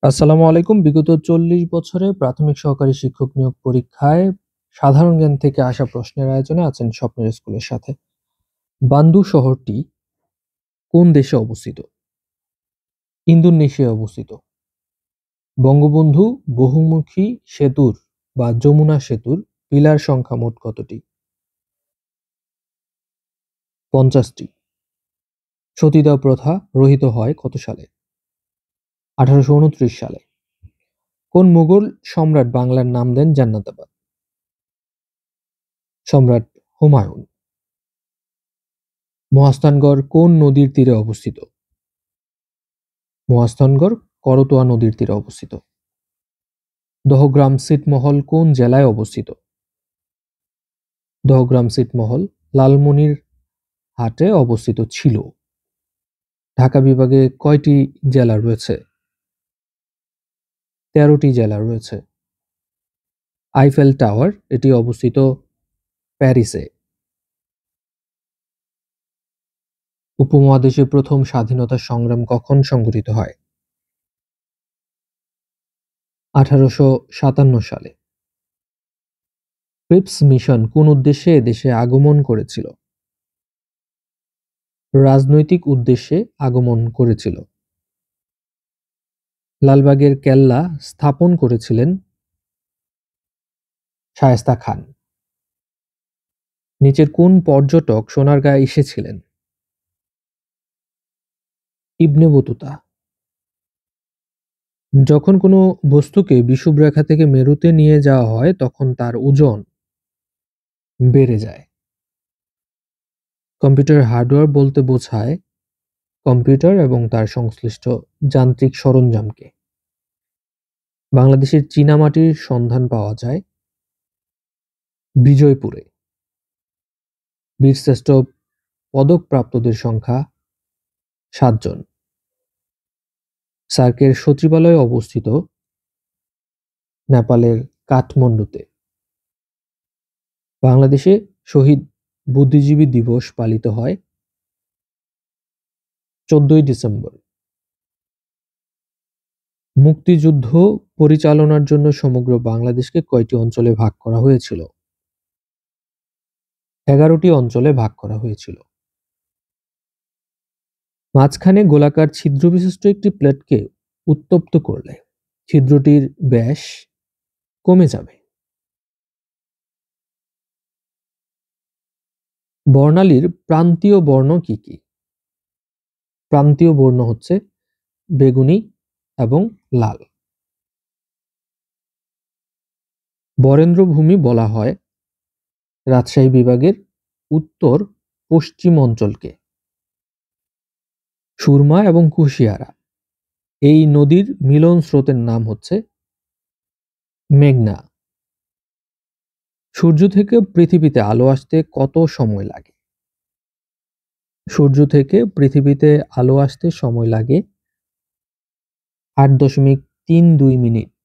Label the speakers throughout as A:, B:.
A: আসসালামু আলাইকুম। বিগত ৪০ বছরে প্রাথমিক সহকারী শিক্ষক নিয়োগ পরীক্ষায় সাধারণ জ্ঞান থেকে আসা প্রশ্নের আয়োজনে আছেন স্বপ্নের স্কুলের সাথে। বান্দু শহরটি কোন দেশে অবস্থিত? ইন্দোনেশিয়ায় অবস্থিত। বঙ্গবন্ধু বহুমুখী সেতুর বা যমুনা সেতুর পিলার সংখ্যা মোট কতটি? ৫০টি। সতীদাহ প্রথা রহিত হয় কত সালে? ১৮২৯ সালে। কোন মুঘল সম্রাট বাংলার নাম দেন জান্নাতাবাদ? সম্রাট হুমায়ুন। মহাস্থানগড় কোন নদীর তীরে অবস্থিত? মহাস্থানগড় করতোয়া নদীর তীরে অবস্থিত। দহগ্রাম ছিটমহল কোন জেলায় অবস্থিত? দহগ্রাম ছিটমহল লালমনিরহাটে অবস্থিত ছিল। ঢাকা বিভাগে কয়টি জেলা রয়েছে? ১৩টি জেলা রয়েছে। আইফেল টাওয়ার এটি অবস্থিত প্যারিসে। উপমহাদেশে প্রথম স্বাধীনতা সংগ্রাম কখন সংঘটিত হয়? ১৮৫৭ সালে। ক্রিপস মিশন কোন উদ্দেশ্যে এদেশে আগমন করেছিল? রাজনৈতিক উদ্দেশ্যে আগমন করেছিল। লালবাগের কেল্লা স্থাপন করেছিলেন শায়েস্তা খান। নিচের কোন পর্যটক সোনারগাঁয়ে এসেছিলেন? Ibn Battuta. যখন কোনো বস্তুকে বিষুবরেখা থেকে মেরুতে নিয়ে যাওয়া হয় তখন তার ওজন বেড়ে যায়। কম্পিউটার হার্ডওয়্যার বলতে বোঝায় কম্পিউটার এবং তার সংশ্লিষ্ট যান্ত্রিক সরঞ্জামকে। বাংলাদেশের চীনামাটির সন্ধান পাওয়া যায় বিজয়পুরে। বীরশ্রেষ্ঠ পদকপ্রাপ্তদের সংখ্যা ৭ জন। সার্কের সচিবালয় অবস্থিত নেপালের কাঠমান্ডুতে। বাংলাদেশে শহীদ বুদ্ধিজীবী দিবস পালিত হয় ১৪ই ডিসেম্বর। মুক্তিযুদ্ধ পরিচালনার জন্য সমগ্র বাংলাদেশকে কয়টি অঞ্চলে ভাগ করা হয়েছিল? ১১টি অঞ্চলে ভাগ করা হয়েছিল। মাঝখানে গোলাকার ছিদ্রবিশিষ্ট একটি প্লেটকে উত্তপ্ত করলে ছিদ্রটির ব্যাস কমে যাবে। বর্ণালীর প্রান্তীয় বর্ণ কি কি? প্রান্তীয় বর্ণ হচ্ছে বেগুনি এবং লাল। বরেন্দ্রভূমি বলা হয় রাজশাহী বিভাগের উত্তর পশ্চিম অঞ্চলকে। সুরমা এবং কুশিয়ারা এই নদীর মিলন স্রোতের নাম হচ্ছে মেঘনা। সূর্য থেকে পৃথিবীতে আলো আসতে কত সময় লাগে? সূর্য থেকে পৃথিবীতে আলো আসতে সময় লাগে ৮.৩২ মিনিট।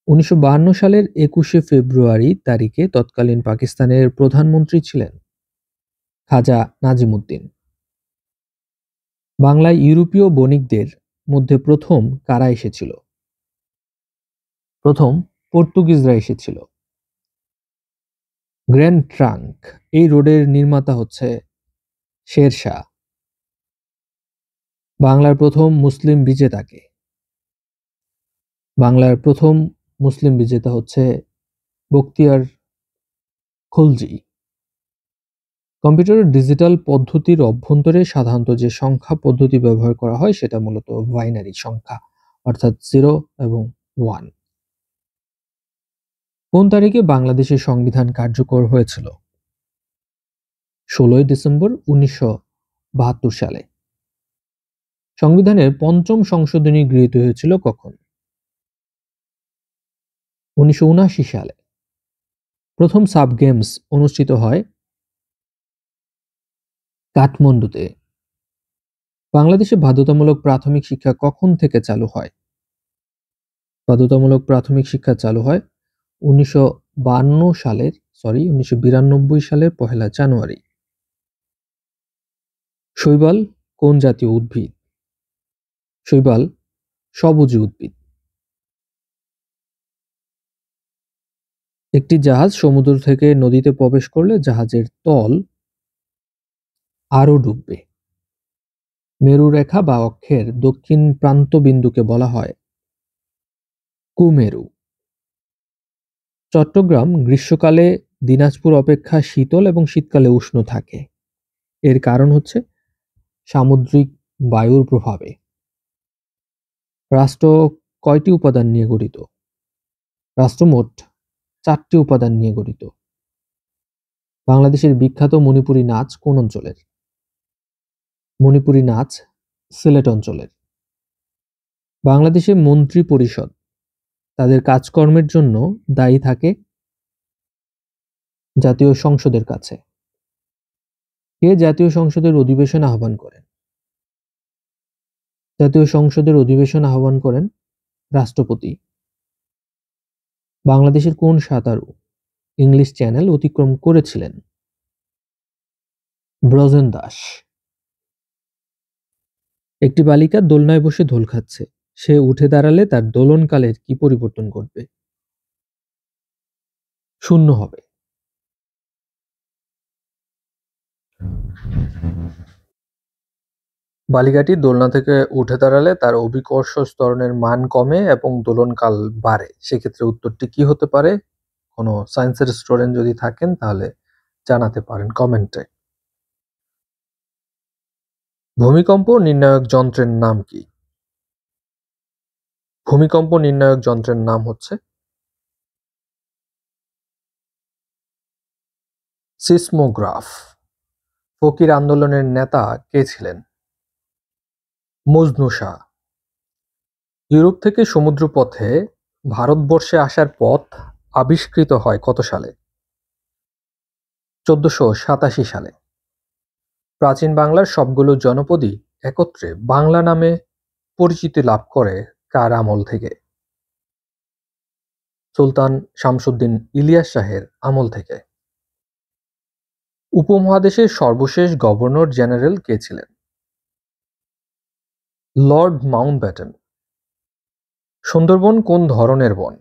A: ১৯৫২ সালের ২১শে ফেব্রুয়ারি তারিখে তৎকালীন পাকিস্তানের প্রধানমন্ত্রী ছিলেন খাজা নাজিমুদ্দিন। বাংলায় ইউরোপীয় বণিকদের মধ্যে প্রথম কারা এসেছিল? প্রথম পর্তুগিজরা এসেছিল। গ্র্যান্ড ট্রাঙ্ক এই রোডের নির্মাতা হচ্ছে শেরশাহ। বাংলার প্রথম মুসলিম বিজেতা কে? বাংলার প্রথম মুসলিম বিজেতা হচ্ছে বখতিয়ার খলজি। কম্পিউটারের ডিজিটাল পদ্ধতির অভ্যন্তরে সাধারণত যে সংখ্যা পদ্ধতি ব্যবহার করা হয় সেটা মূলত বাইনারি সংখ্যা, অর্থাৎ 0 এবং 1। কোন তারিখে বাংলাদেশের সংবিধান কার্যকর হয়েছিল? ১৬ই ডিসেম্বর ১৯৭২ সালে। সংবিধানের পঞ্চম সংশোধনী গৃহীত হয়েছিল কখন? ১৯৭৯ সালে। প্রথম সাব গেমস অনুষ্ঠিত হয় কাঠমান্ডুতে। বাংলাদেশে বাধ্যতামূলক প্রাথমিক শিক্ষা কখন থেকে চালু হয়? বাধ্যতামূলক প্রাথমিক শিক্ষা চালু হয় ১৯৯২ সালের ১লা জানুয়ারি। শৈবাল কোন জাতীয় উদ্ভিদ? শৈবাল সবুজ উদ্ভিদ। একটি জাহাজ সমুদ্র থেকে নদীতে প্রবেশ করলে জাহাজের তল আরো ডুববে। মেরুরেখা বা অক্ষের দক্ষিণ প্রান্ত বিন্দুকে বলা হয় কুমেরু। চট্টগ্রাম গ্রীষ্মকালে দিনাজপুর অপেক্ষা শীতল এবং শীতকালে উষ্ণ থাকে। এর কারণ হচ্ছে সামুদ্রিক বায়ুর প্রভাবে। রাষ্ট্র কয়টি উপাদান নিয়ে গঠিত? রাষ্ট্র মোট 4টি উপাদান নিয়ে গঠিত। বাংলাদেশের বিখ্যাত মণিপুরী নাচ কোন অঞ্চলের? মণিপুরী নাচ সিলেট অঞ্চলের। বাংলাদেশে মন্ত্রী পরিষদ তাদের কাজকর্মের জন্য দায়ী থাকে জাতীয় সংসদের কাছে। কে জাতীয় সংসদের অধিবেশন আহ্বান করেন? জাতীয় সংসদের অধিবেশন আহ্বান করেন রাষ্ট্রপতি। বাংলাদেশের কোন সাঁতারু ইংলিশ চ্যানেল অতিক্রম করেছিলেন? ব্রজেন দাস। একটি বালিকা দোলনায় বসে দোল খাচ্ছে। সে উঠে দাঁড়ালে তার দোলনকালের কি পরিবর্তন ঘটবে? শূন্য হবে। বালিকাটি দোলনা থেকে উঠে দাঁড়ালে তার অভিকর্ষ ত্বরণের মান কমে এবং দোলনকাল বাড়ে। সেক্ষেত্রে উত্তরটি কি হতে পারে? কোনো সায়েন্সের স্টুডেন্ট যদি থাকেন তাহলে জানাতে পারেন কমেন্টে। ভূমিকম্প নির্ণায়ক যন্ত্রের নাম কি? ভূমিকম্প নির্ণায়ক যন্ত্রের নাম হচ্ছে সিসমোগ্রাফ। ফকির আন্দোলনের নেতা কে ছিলেন? মজনু শাহ। ইউরোপ থেকে সমুদ্রপথে ভারতবর্ষে আসার পথ আবিষ্কৃত হয় কত সালে? 1487 সালে। প্রাচীন বাংলার সবগুলো জনপদই একত্রে বাংলা নামে পরিচিতি লাভ করে কার আমল থেকে? সুলতান শামসুদ্দিন ইলিয়াস শাহের আমল থেকে। উপমহাদেশের সর্বশেষ গভর্নর জেনারেল কে ছিলেন? Lord Mountbatten. সুন্দরবন কোন ধরনের বন?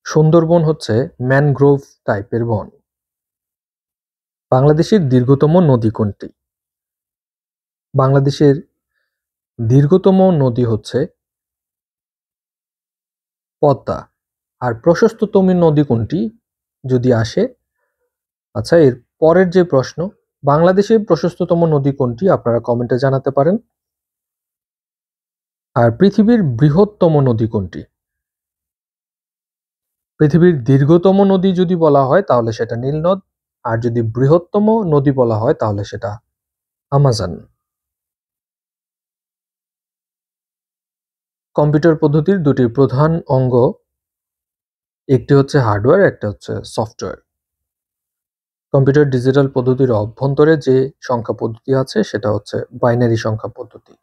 A: সুন্দরবন হচ্ছে ম্যানগ্রোভ টাইপের বন। বাংলাদেশের দীর্ঘতম নদী কোনটি? বাংলাদেশের দীর্ঘতম নদী হচ্ছে পদ্মা। আর প্রশস্ততম নদী কোনটি যদি আসে? আচ্ছা, এর পরের যে প্রশ্ন, বাংলাদেশের প্রশস্ততম নদী কোনটি আপনারা কমেন্টে জানাতে পারেন। আর পৃথিবীর বৃহত্তম নদী কোনটি? পৃথিবীর দীর্ঘতম নদী যদি বলা হয় তাহলে সেটা নীল নদ, আর যদি বৃহত্তম নদী বলা হয় তাহলে সেটা আমাজন। কম্পিউটার পদ্ধতির দুটি প্রধান অঙ্গ, একটি হচ্ছে হার্ডওয়্যার, একটা হচ্ছে সফটওয়্যার। কম্পিউটার ডিজিটাল পদ্ধতির অভ্যন্তরে যে সংখ্যা পদ্ধতি আছে সেটা হচ্ছে বাইনারি সংখ্যা পদ্ধতি।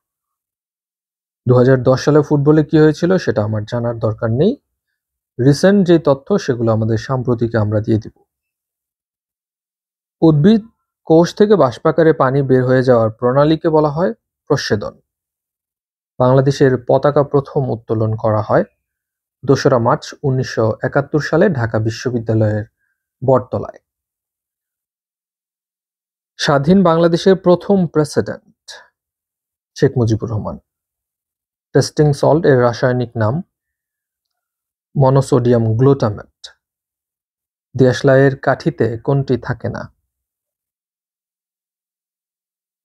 A: 2010 সালে ফুটবলে কি হয়েছিল সেটা আমার জানার দরকার নেই। রিসেন্ট যে তথ্য সেগুলো আমাদের সাম্প্রতিকে আমরা দিয়ে দিব। উদ্ভিদ কোষ থেকে বাষ্পাকারে পানি বের হয়ে যাওয়ার প্রণালীকে বলা হয় প্রস্বেদন। বাংলাদেশের পতাকা প্রথম উত্তোলন করা হয় 2রা মার্চ 1971 সালে ঢাকা বিশ্ববিদ্যালয়ের বটতলায়। স্বাধীন বাংলাদেশের প্রথম president Sheikh Mujibur Rahman. Testing salt এর রাসায়নিক নাম মনোসোডিয়াম গ্লুটামেট। দেশলাইয়ের কাঠিতে কোনটি থাকে না?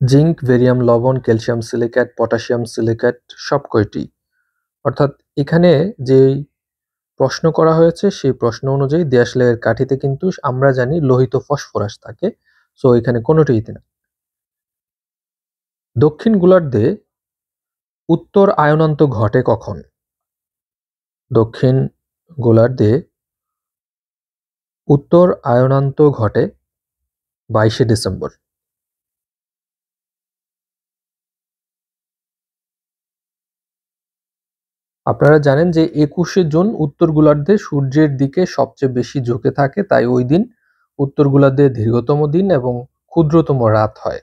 A: জিঙ্ক, বেরিয়াম লবণ, ক্যালসিয়াম সিলিকেট, পটাশিয়াম সিলিকেট সব কয়টি? অর্থাৎ এখানে যে প্রশ্ন করা হয়েছে সেই প্রশ্ন অনুযায়ী দেশলাইয়ের কাঠিতে কিন্তু আমরা জানি লোহিত ফসফরাস থাকে, সো এখানে কোনোটিতে না। দক্ষিণ গোলার্ধে উত্তর আয়নান্ত ঘটে কখন? দক্ষিণ গোলার্ধে উত্তর আয়নান্ত ঘটে 22শে ডিসেম্বর। আপনারা জানেন যে 21শে জুন উত্তর গোলার্ধে সূর্যের দিকে সবচেয়ে বেশি ঝুঁকে থাকে, তাই ওই দিন উত্তর গোলার্ধে দীর্ঘতম দিন এবং ক্ষুদ্রতম রাত হয়।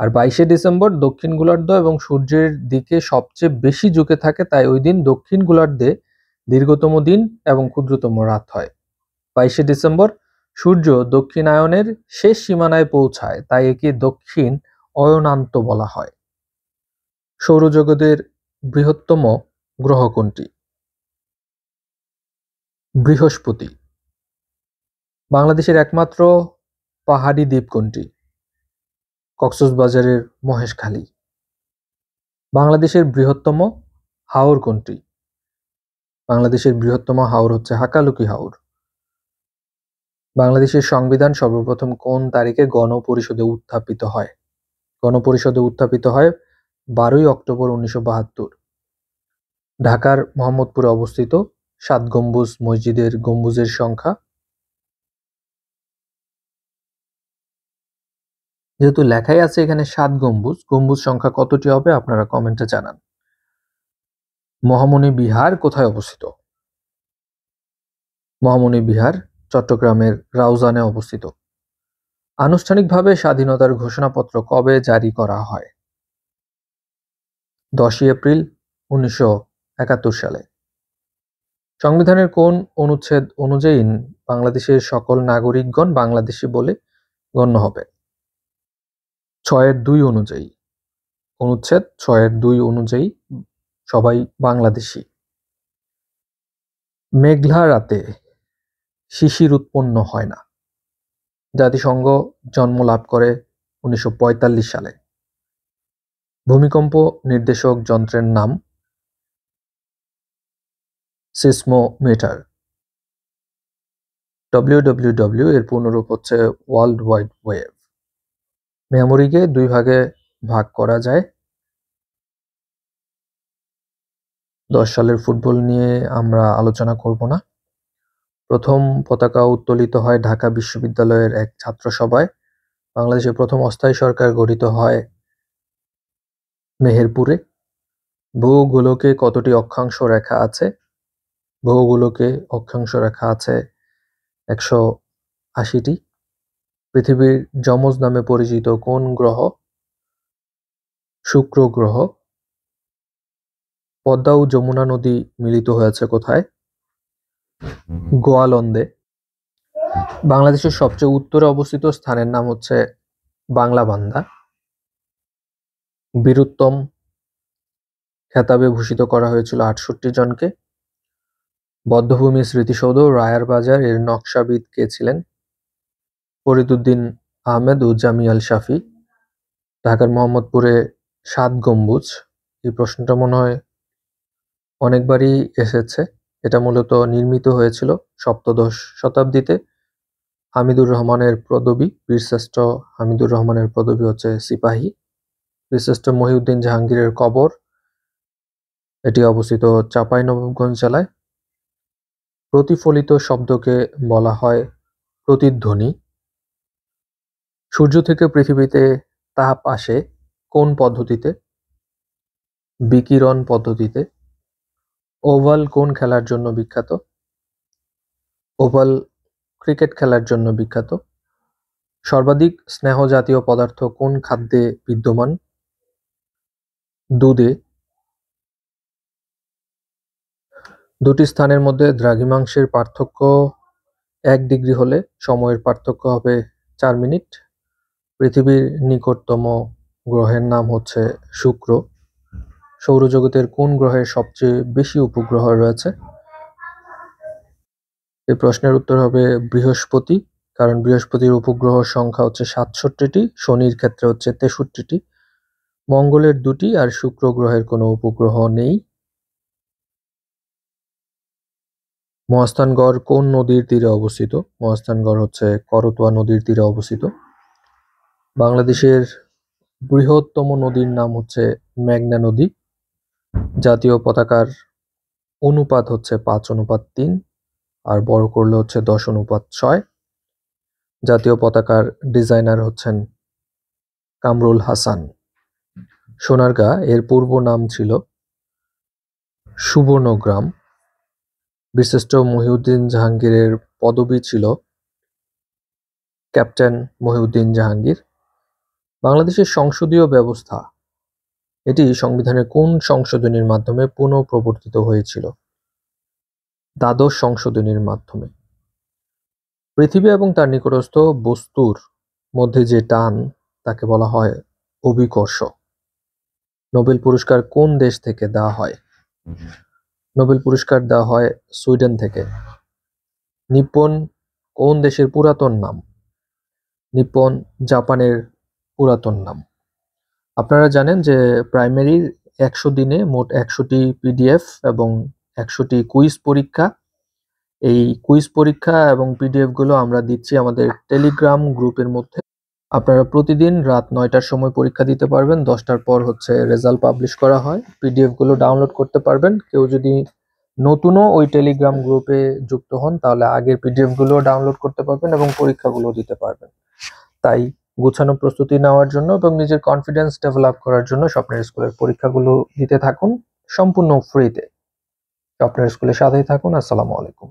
A: আর 22শে ডিসেম্বর দক্ষিণ গোলার্ধ এবং সূর্যের দিকে সবচেয়ে বেশি ঝুঁকে থাকে, তাই ওই দিন দক্ষিণ গোলার্ধে দীর্ঘতম দিন এবং ক্ষুদ্রতম রাত হয়। 22শে ডিসেম্বর সূর্য দক্ষিণায়নের শেষ সীমানায় পৌঁছায়, তাই একে দক্ষিণ অয়নান্ত বলা হয়। সৌরজগতের বৃহত্তম গ্রহ কোনটি? বৃহস্পতি। বাংলাদেশের একমাত্র পাহাড়ি দ্বীপ কোনটি? কক্সবাজারের মহেশখালী। বাংলাদেশের বৃহত্তম হাওর কোনটি? বাংলাদেশের বৃহত্তম হাওর হচ্ছে হাকালুকি হাওর। বাংলাদেশের সংবিধান সর্বপ্রথম কোন তারিখে গণপরিষদে উত্থাপিত হয়? গণপরিষদে উত্থাপিত হয় 12ই অক্টোবর 1972। ঢাকার মোহাম্মদপুরে অবস্থিত 7 গম্বুজ মসজিদের গম্বুজের সংখ্যা? যেহেতু লেখাই আছে এখানে 7 গম্বুজ, গম্বুজ সংখ্যা কতটি হবে আপনারা কমেন্টে জানান। মহামনি বিহার কোথায় অবস্থিত? মহামনি বিহার চট্টগ্রামের রাউজানে অবস্থিত। আনুষ্ঠানিকভাবে স্বাধীনতার ঘোষণাপত্র কবে জারি করা হয়? 10ই এপ্রিল 1971 সালে। সংবিধানের কোন অনুচ্ছেদ অনুযায়ী বাংলাদেশের সকল নাগরিকগণ বাংলাদেশী বলে গণ্য হবে? 6-2 অনুযায়ী। অনুচ্ছেদ 6-2 অনুযায়ী সবাই বাংলাদেশী। মেঘলা রাতে শিশির উৎপন্ন হয় না। জাতিসংঘ জন্ম লাভ করে 1945 সালে। ভূমিকম্প নির্দেশক যন্ত্রের নাম? সিসমোমিটার। WWW এর পূর্ণরূপ হচ্ছে ওয়ার্ল্ড ওয়াইড ওয়েব। মেমোরিকে 2 ভাগে ভাগ করা যায়। 10 সালের ফুটবল নিয়ে আমরা আলোচনা করব না। প্রথম পতাকা উত্তোলিত হয় ঢাকা বিশ্ববিদ্যালয়ের এক ছাত্র সভায়। বাংলাদেশের প্রথম অস্থায়ী সরকার গঠিত হয় মেহেরপুরে। ভূগোলকে কতটি অক্ষাংশ রেখা আছে? ভূগোলকে অক্ষাংশ রেখা আছে 180টি। পৃথিবীর যমজ নামে পরিচিত কোন গ্রহ? শুক্র গ্রহ। পদ্মা ও যমুনা নদী মিলিত হয়েছে কোথায়? গোয়ালন্দে। বাংলাদেশের সবচেয়ে উত্তরে অবস্থিত স্থানের নাম হচ্ছে বাংলাবান্ধা। বীরুত্তম খেতাবে ভূষিত করা হয়েছিল 68 জনকে। বধ্যভূমি স্মৃতিসৌধ রায়ারবাজার এর নকশাবিদ কে ছিলেন? ফরিদউদ্দিন আহমেদ ও জামিয়াল শাফি। ঢাকার মোহাম্মদপুরে 7 গম্বুজ, এই প্রশ্নটা মনে হয় অনেকবারই এসেছে। এটা মূলত নির্মিত হয়েছিল সপ্তদশ শতাব্দীতে। হামিদুর রহমানের পদবী, বীরশ্রেষ্ঠ হামিদুর রহমানের পদবী হচ্ছে সিপাহী। বীরশ্রেষ্ঠ মহিউদ্দিন জাহাঙ্গীরের কবর, এটি অবস্থিত চাঁপাইনবাবগঞ্জ জেলায়। প্রতিফলিত শব্দকে বলা হয় প্রতিধ্বনি। সূর্য থেকে পৃথিবীতে তাপ আসে কোন পদ্ধতিতে? বিকিরণ পদ্ধতিতে। ওভাল কোন খেলার জন্য বিখ্যাত? ওভাল ক্রিকেট খেলার জন্য বিখ্যাত। সর্বাধিক স্নেহ জাতীয় পদার্থ কোন খাদ্যে বিদ্যমান? দুধে। দুটি স্থানের মধ্যে দ্রাঘিমাংশের পার্থক্য 1 ডিগ্রি হলে সময়ের পার্থক্য হবে 4 মিনিট। পৃথিবীর নিকটতম গ্রহের নাম হচ্ছে শুক্র। সৌরজগতের কোন গ্রহের সবচেয়ে বেশি উপগ্রহ রয়েছে? এই প্রশ্নের উত্তর হবে বৃহস্পতি, কারণ বৃহস্পতির উপগ্রহ সংখ্যা হচ্ছে 67টি, শনির ক্ষেত্রে হচ্ছে 63টি, মঙ্গলের 2টি আর শুক্র গ্রহের কোনো উপগ্রহ নেই। মহাস্থানগড় কোন নদীর তীরে অবস্থিত? মহাস্থানগড় হচ্ছে করতোয়া নদীর তীরে অবস্থিত। বাংলাদেশের বৃহত্তম নদীর নাম হচ্ছে মেঘনা নদী। জাতীয় পতাকার অনুপাত হচ্ছে 5:3 আর বড় করলে হচ্ছে 10:6। জাতীয় পতাকার ডিজাইনার হচ্ছেন কামরুল হাসান। সোনারগাঁ এর পূর্ব নাম ছিল সুবর্ণগ্রাম। বীরশ্রেষ্ঠ মহিউদ্দিন জাহাঙ্গীরের পদবী ছিল ক্যাপ্টেন মহিউদ্দিন জাহাঙ্গীর। বাংলাদেশের সংসদীয় ব্যবস্থা এটি সংবিধানের কোন সংশোধনীর মাধ্যমে পুনঃপ্রবর্তিত হয়েছিল? দ্বাদশ সংশোধনীর মাধ্যমে। পৃথিবী এবং তার নিকটস্থ বস্তুর মধ্যে যে টান তাকে বলা হয় অভিকর্ষ। নোবেল পুরস্কার কোন দেশ থেকে দেওয়া হয়? নোবেল পুরস্কার দেওয়া হয় সুইডেন থেকে। নিপ্পন কোন দেশের পুরাতন নাম? নিপ্পন জাপানের পুরাতন নাম। আপনারা জানেন যে প্রাইমারির 100 দিনে মোট 100টি পিডিএফ এবং 100টি কুইজ পরীক্ষা। এই কুইজ পরীক্ষা এবং পিডিএফ গুলো আমরা দিচ্ছি আমাদের টেলিগ্রাম গ্রুপের মধ্যে। আপনারা প্রতিদিন রাত 9টার সময় পরীক্ষা দিতে পারবেন। 10টার পর রেজাল্ট পাবলিশ করা হয়। পিডিএফ গুলো ডাউনলোড করতে পারবেন। কেউ যদি নতুনও ওই টেলিগ্রাম গ্রুপে যুক্ত হন তাহলে আগের পিডিএফ গুলো ডাউনলোড করতে পারবেন এবং পরীক্ষাগুলো দিতে পারবেন। তাই গোছানো প্রস্তুতি নেওয়ার জন্য এবং নিজের কনফিডেন্স ডেভেলপ করার জন্য স্বপ্নের স্কুলের পরীক্ষাগুলো দিতে থাকুন সম্পূর্ণ ফ্রিতে। স্বপ্নের স্কুলের সাথেই থাকুন। আসসালামু আলাইকুম।